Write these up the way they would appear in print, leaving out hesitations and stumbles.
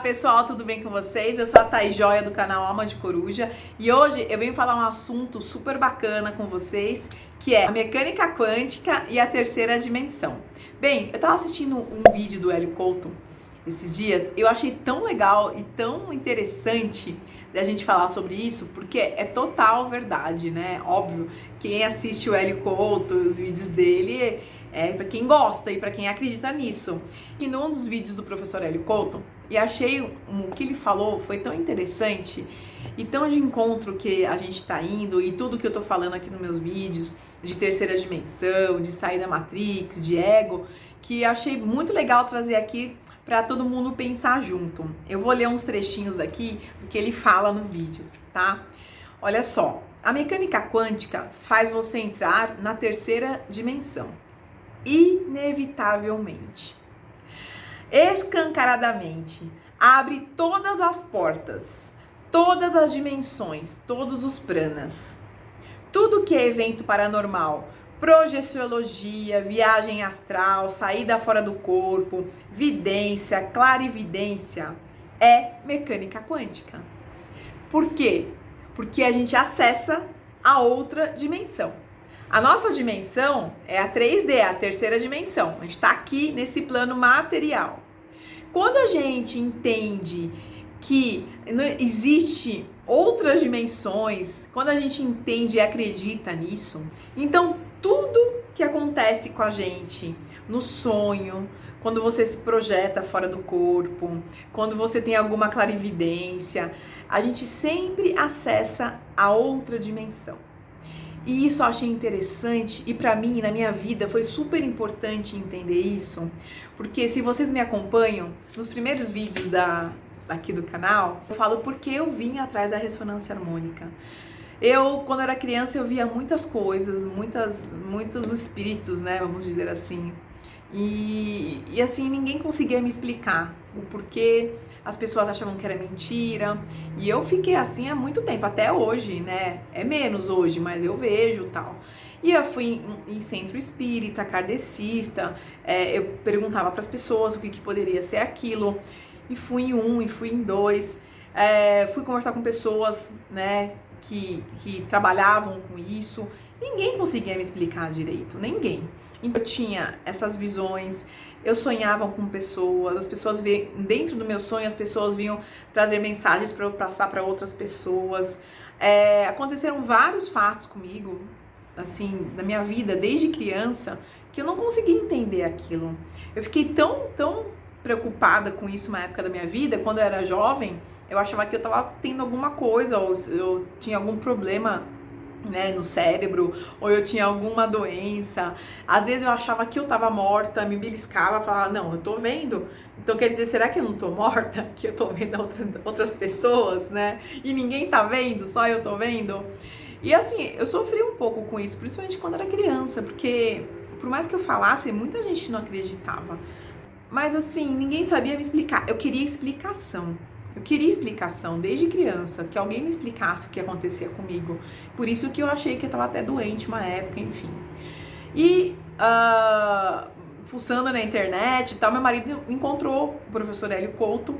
pessoal, tudo bem com vocês? Eu sou a Thaís Joia do canal Alma de Coruja e hoje eu venho falar um assunto super bacana com vocês, que é a mecânica quântica e a terceira dimensão. Bem, eu tava assistindo um vídeo do Hélio Couto esses dias, eu achei tão legal e tão interessante da gente falar sobre isso, porque é total verdade, né? Óbvio, quem assiste o Hélio Couto, os vídeos dele, é para quem gosta e para quem acredita nisso. E num dos vídeos do professor Hélio Couto, e achei o que ele falou foi tão interessante e tão de encontro que a gente tá indo e tudo que eu tô falando aqui nos meus vídeos de terceira dimensão, de sair da Matrix, de ego, que achei muito legal trazer aqui para todo mundo pensar junto. Eu vou ler uns trechinhos aqui do que ele fala no vídeo, tá? Olha só, a mecânica quântica faz você entrar na terceira dimensão, inevitavelmente. Escancaradamente, abre todas as portas, todas as dimensões, todos os pranas. Tudo que é evento paranormal, projeciologia, viagem astral, saída fora do corpo, vidência, clarividência, é mecânica quântica. Por quê? Porque a gente acessa a outra dimensão. A nossa dimensão é a 3D, a terceira dimensão. A gente está aqui nesse plano material. Quando a gente entende que não existe outras dimensões, quando a gente entende e acredita nisso, então tudo que acontece com a gente no sonho, quando você se projeta fora do corpo, quando você tem alguma clarividência, a gente sempre acessa a outra dimensão. E isso eu achei interessante e pra mim, na minha vida, foi super importante entender isso, porque se vocês me acompanham, nos primeiros vídeos aqui do canal, eu falo porque eu vim atrás da ressonância harmônica. Eu, quando era criança, eu via muitas coisas, muitos espíritos, né, vamos dizer assim. E assim, ninguém conseguia me explicar o porquê, as pessoas achavam que era mentira, e eu fiquei assim há muito tempo, até hoje, né, é menos hoje, mas eu vejo tal. E eu fui em centro espírita, kardecista, eu perguntava para as pessoas o que poderia ser aquilo, e fui em um, e fui em dois, fui conversar com pessoas, né, que trabalhavam com isso. Ninguém conseguia me explicar direito, ninguém. Então eu tinha essas visões, eu sonhava com pessoas, as pessoas vinham, dentro do meu sonho, as pessoas vinham trazer mensagens para eu passar para outras pessoas. Aconteceram vários fatos comigo, assim, na minha vida, desde criança, que eu não conseguia entender aquilo. Eu fiquei tão preocupada com isso na época da minha vida, quando eu era jovem, eu achava que eu tava tendo alguma coisa, ou eu tinha algum problema, né, no cérebro, ou eu tinha alguma doença. Às vezes eu achava que eu tava morta, me beliscava, falava, não, eu tô vendo, então quer dizer, será que eu não tô morta? Que eu tô vendo outras pessoas, né, e ninguém tá vendo, só eu tô vendo? E assim, eu sofri um pouco com isso, principalmente quando era criança, porque por mais que eu falasse, muita gente não acreditava. Mas assim, ninguém sabia me explicar. Eu queria explicação. Eu queria explicação desde criança, que alguém me explicasse o que acontecia comigo. Por isso que eu achei que eu estava até doente uma época, enfim. E fuçando na internet e tal, meu marido encontrou o professor Hélio Couto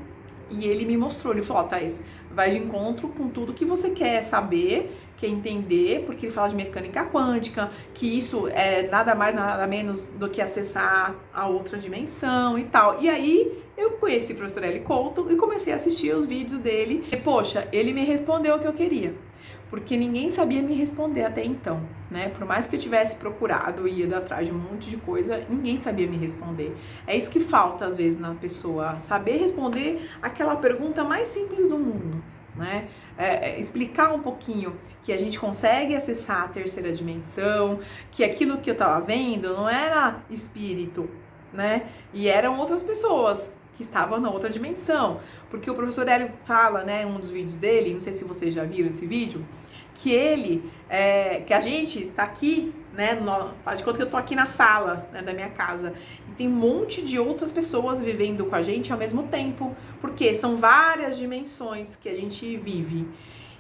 e ele me mostrou. Ele falou, Thaís, vai de encontro com tudo que você quer saber, quer entender, porque ele fala de mecânica quântica, que isso é nada mais, nada menos do que acessar a outra dimensão e tal. E aí eu conheci o professor Hélio Couto e comecei a assistir os vídeos dele. E, poxa, ele me respondeu o que eu queria, porque ninguém sabia me responder até então, né? Por mais que eu tivesse procurado e ido atrás de um monte de coisa, ninguém sabia me responder. É isso que falta, às vezes, na pessoa, saber responder aquela pergunta mais simples do mundo, né? Explicar um pouquinho que a gente consegue acessar a terceira dimensão, que aquilo que eu tava vendo não era espírito, né? E eram outras pessoas que estavam na outra dimensão. Porque o professor Hélio fala, né, em um dos vídeos dele, não sei se vocês já viram esse vídeo, que que a gente tá aqui, né, faz de conta que eu tô aqui na sala, né, da minha casa, e tem um monte de outras pessoas vivendo com a gente ao mesmo tempo, porque são várias dimensões que a gente vive.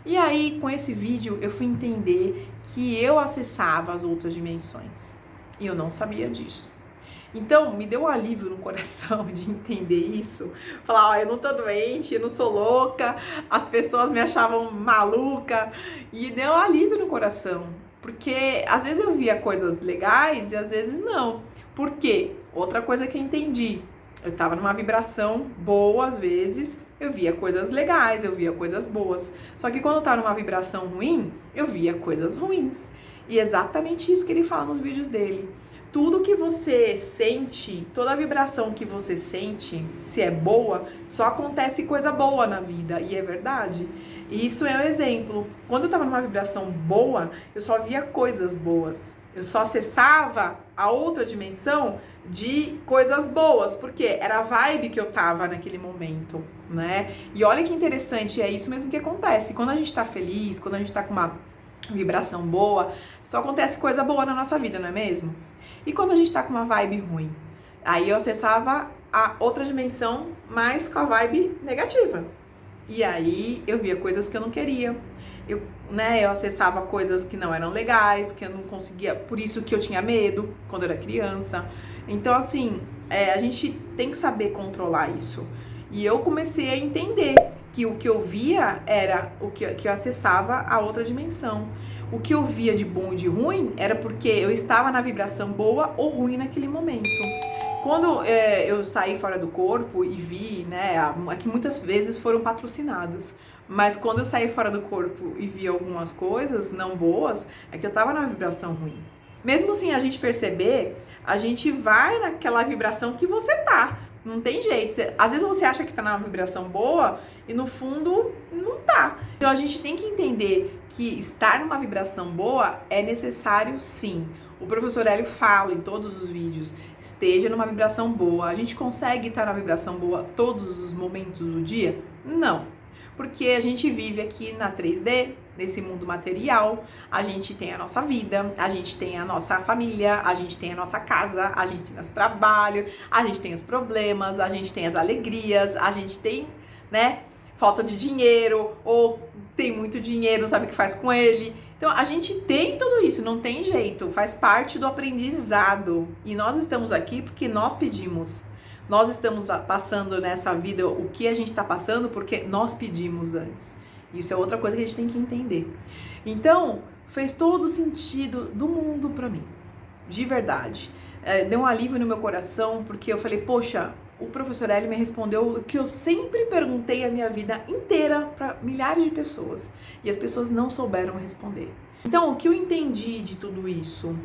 E aí, com esse vídeo, eu fui entender que eu acessava as outras dimensões, e eu não sabia disso. Então, me deu um alívio no coração de entender isso. Falar, ó, eu não tô doente, eu não sou louca, as pessoas me achavam maluca. E deu um alívio no coração. Porque às vezes eu via coisas legais e às vezes não. Por quê? Outra coisa que eu entendi. Eu tava numa vibração boa às vezes, eu via coisas legais, eu via coisas boas. Só que quando eu tava numa vibração ruim, eu via coisas ruins. E é exatamente isso que ele fala nos vídeos dele. Tudo que você sente, toda a vibração que você sente, se é boa, só acontece coisa boa na vida, e é verdade. E isso é um exemplo. Quando eu tava numa vibração boa, eu só via coisas boas. Eu só acessava a outra dimensão de coisas boas, porque era a vibe que eu tava naquele momento, né? E olha que interessante, é isso mesmo que acontece. Quando a gente tá feliz, quando a gente tá com uma vibração boa, só acontece coisa boa na nossa vida, não é mesmo? E quando a gente tá com uma vibe ruim? Aí eu acessava a outra dimensão, mas com a vibe negativa. E aí eu via coisas que eu não queria. Eu acessava coisas que não eram legais, que eu não conseguia, por isso que eu tinha medo quando eu era criança. Então, assim, a gente tem que saber controlar isso. E eu comecei a entender que o que eu via era o que eu acessava a outra dimensão. O que eu via de bom e de ruim era porque eu estava na vibração boa ou ruim naquele momento. Quando eu saí fora do corpo e vi, que muitas vezes foram patrocinadas, mas quando eu saí fora do corpo e vi algumas coisas não boas, é que eu estava na vibração ruim. Mesmo sem a gente perceber, a gente vai naquela vibração que você tá. Não tem jeito. Às vezes você acha que tá numa vibração boa e no fundo não tá. Então a gente tem que entender que estar numa vibração boa é necessário sim. O professor Hélio fala em todos os vídeos, esteja numa vibração boa. A gente consegue estar numa vibração boa todos os momentos do dia? Não. Porque a gente vive aqui na 3D, nesse mundo material, a gente tem a nossa vida, a gente tem a nossa família, a gente tem a nossa casa, a gente tem nosso trabalho, a gente tem os problemas, a gente tem as alegrias, a gente tem, falta de dinheiro, ou tem muito dinheiro, não sabe o que faz com ele. Então, a gente tem tudo isso, não tem jeito, faz parte do aprendizado. E nós estamos aqui porque nós pedimos. Nós estamos passando nessa vida o que a gente está passando porque nós pedimos antes. Isso é outra coisa que a gente tem que entender. Então, fez todo o sentido do mundo para mim, de verdade. Deu um alívio no meu coração, porque eu falei, poxa, o professor Hélio me respondeu o que eu sempre perguntei a minha vida inteira para milhares de pessoas. E as pessoas não souberam responder. Então, o que eu entendi de tudo isso,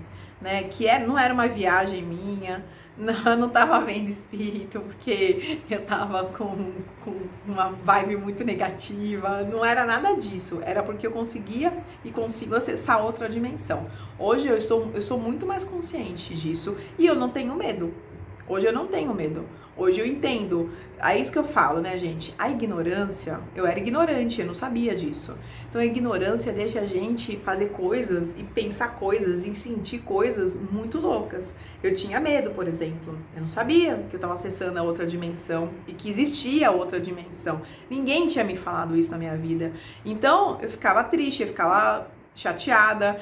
que não era uma viagem minha, não tava vendo espírito, porque eu tava com uma vibe muito negativa, não era nada disso, era porque eu conseguia e consigo acessar outra dimensão. Hoje eu sou muito mais consciente disso e eu não tenho medo. Hoje eu não tenho medo. Hoje eu entendo. É isso que eu falo, gente? A ignorância, eu era ignorante, eu não sabia disso. Então a ignorância deixa a gente fazer coisas e pensar coisas e sentir coisas muito loucas. Eu tinha medo, por exemplo. Eu não sabia que eu estava acessando a outra dimensão e que existia outra dimensão. Ninguém tinha me falado isso na minha vida. Então eu ficava triste, eu ficava chateada.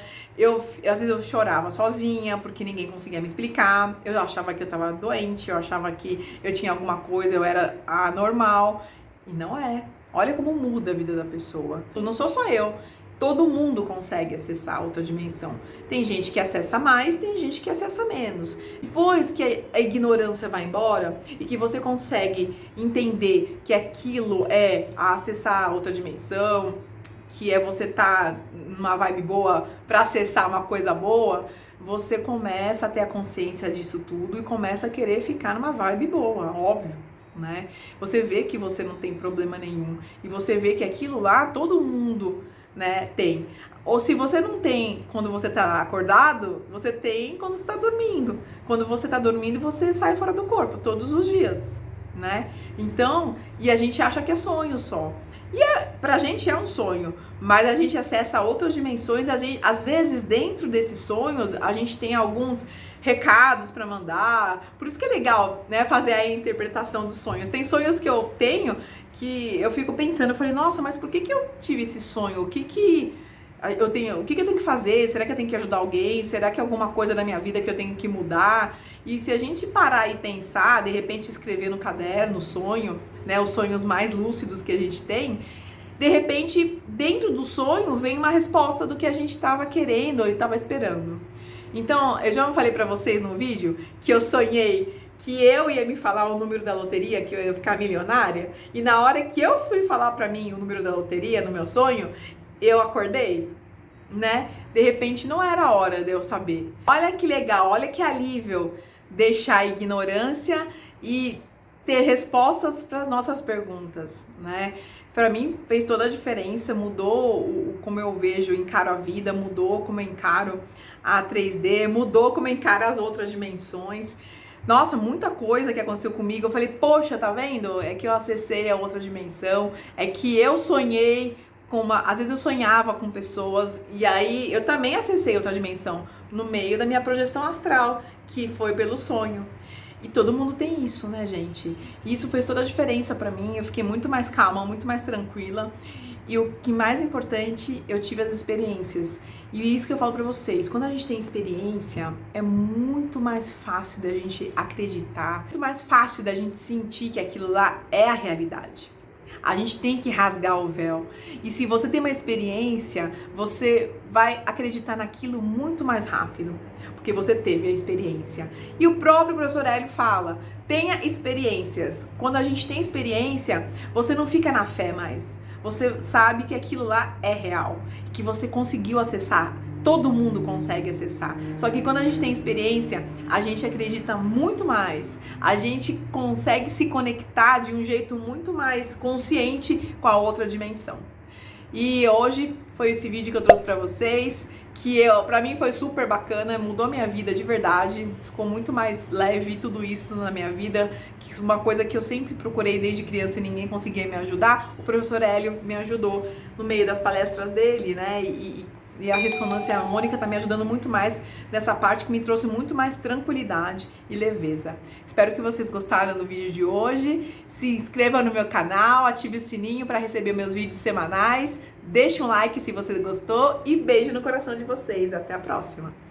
Às vezes eu chorava sozinha, porque ninguém conseguia me explicar. Eu achava que eu tava doente, eu achava que eu tinha alguma coisa, eu era anormal. E não é. Olha como muda a vida da pessoa. Não sou só eu. Todo mundo consegue acessar outra dimensão. Tem gente que acessa mais, tem gente que acessa menos. Depois que a ignorância vai embora e que você consegue entender que aquilo é acessar outra dimensão, que é você tá numa vibe boa para acessar uma coisa boa, você começa a ter a consciência disso tudo e começa a querer ficar numa vibe boa, óbvio, Você vê que você não tem problema nenhum e você vê que aquilo lá todo mundo, tem. Ou se você não tem quando você tá acordado, você tem quando você tá dormindo. Quando você tá dormindo, você sai fora do corpo todos os dias, Então, e a gente acha que é sonho só. E pra gente é um sonho, mas a gente acessa outras dimensões, às vezes dentro desses sonhos a gente tem alguns recados para mandar, por isso que é legal, fazer a interpretação dos sonhos. Tem sonhos que eu tenho que eu fico pensando, eu falei, nossa, mas por que eu tive esse sonho? o que eu tenho que fazer? Será que eu tenho que ajudar alguém? Será que é alguma coisa na minha vida que eu tenho que mudar? E se a gente parar e pensar, de repente escrever no caderno o sonho, né, os sonhos mais lúcidos que a gente tem, de repente, dentro do sonho, vem uma resposta do que a gente estava querendo ou estava esperando. Então, eu já falei pra vocês no vídeo que eu sonhei que eu ia me falar o número da loteria, que eu ia ficar milionária, e na hora que eu fui falar pra mim o número da loteria no meu sonho, eu acordei, né? De repente não era a hora de eu saber. Olha que legal, olha que alívio deixar a ignorância e ter respostas para as nossas perguntas, né? Para mim fez toda a diferença, mudou como eu vejo, encaro a vida, mudou como eu encaro a 3D, mudou como eu encaro as outras dimensões. Nossa, muita coisa que aconteceu comigo. Eu falei, poxa, tá vendo? É que eu acessei a outra dimensão, é que eu sonhei às vezes eu sonhava com pessoas e aí eu também acessei outra dimensão no meio da minha projeção astral, que foi pelo sonho. E todo mundo tem isso, né, gente? E isso fez toda a diferença pra mim. Eu fiquei muito mais calma, muito mais tranquila. E o que mais importante, eu tive as experiências. E isso que eu falo pra vocês, quando a gente tem experiência, é muito mais fácil da gente acreditar, muito mais fácil da gente sentir que aquilo lá é a realidade. A gente tem que rasgar o véu. E se você tem uma experiência, você vai acreditar naquilo muito mais rápido, porque você teve a experiência. E o próprio professor Hélio fala, tenha experiências. Quando a gente tem experiência, você não fica na fé mais. Você sabe que aquilo lá é real, que você conseguiu acessar. Todo mundo consegue acessar. Só que quando a gente tem experiência, a gente acredita muito mais. A gente consegue se conectar de um jeito muito mais consciente com a outra dimensão. E hoje foi esse vídeo que eu trouxe pra vocês, que pra mim foi super bacana, mudou minha vida de verdade, ficou muito mais leve tudo isso na minha vida, que uma coisa que eu sempre procurei desde criança e ninguém conseguia me ajudar, o professor Hélio me ajudou no meio das palestras dele, né, e a ressonância harmônica tá me ajudando muito mais nessa parte que me trouxe muito mais tranquilidade e leveza. Espero que vocês gostaram do vídeo de hoje. Se inscreva no meu canal, ative o sininho para receber meus vídeos semanais. Deixe um like se você gostou e beijo no coração de vocês. Até a próxima!